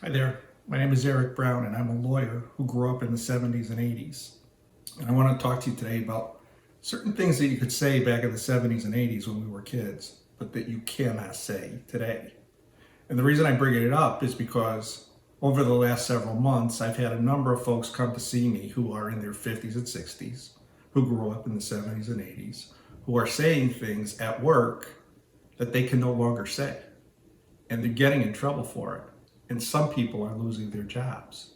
Hi there, my name is Eric Brown and I'm a lawyer who grew up in the 70s and 80s. And I want to talk to you today about certain things that you could say back in the 70s and 80s when we were kids, but that you cannot say today. And the reason I bring it up is because over the last several months, I've had a number of folks come to see me who are in their 50s and 60s, who grew up in the 70s and 80s, who are saying things at work that they can no longer say. And they're getting in trouble for it. And some people are losing their jobs.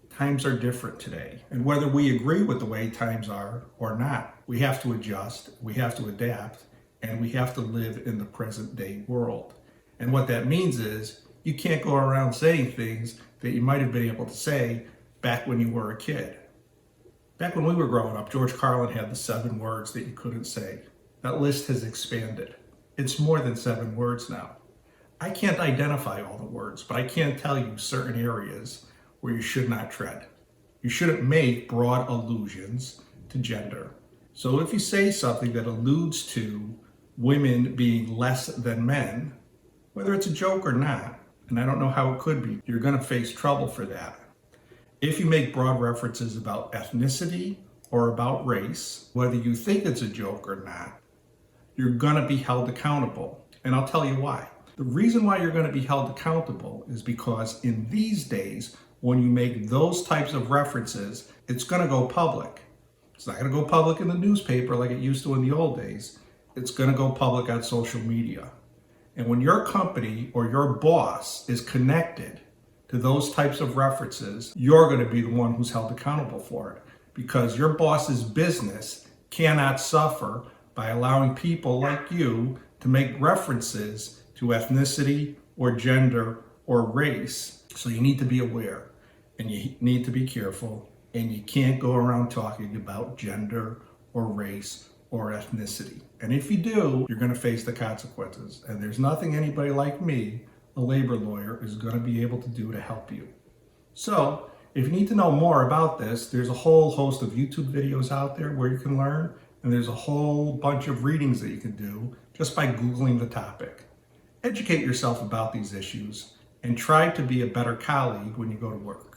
Times are different today. And whether we agree with the way times are or not, we have to adjust, we have to adapt, and we have to live in the present day world. And what that means is you can't go around saying things that you might have been able to say back when you were a kid. Back when we were growing up, George Carlin had the 7 words that you couldn't say. That list has expanded. It's more than 7 words now. I can't identify all the words, but I can tell you certain areas where you should not tread. You shouldn't make broad allusions to gender. So if you say something that alludes to women being less than men, whether it's a joke or not, and I don't know how it could be, you're going to face trouble for that. If you make broad references about ethnicity or about race, whether you think it's a joke or not, you're going to be held accountable. And I'll tell you why. The reason why you're going to be held accountable is because in these days, when you make those types of references, it's going to go public. It's not going to go public in the newspaper like it used to in the old days. It's going to go public on social media. And when your company or your boss is connected to those types of references, you're going to be the one who's held accountable for it, because your boss's business cannot suffer by allowing people like you to make references to ethnicity or gender or race. So you need to be aware and you need to be careful, and you can't go around talking about gender or race or ethnicity. And if you do, you're going to face the consequences. And there's nothing anybody like me, a labor lawyer, is going to be able to do to help you. So if you need to know more about this, there's a whole host of YouTube videos out there where you can learn, and there's a whole bunch of readings that you can do just by Googling the topic. Educate yourself about these issues and try to be a better colleague when you go to work.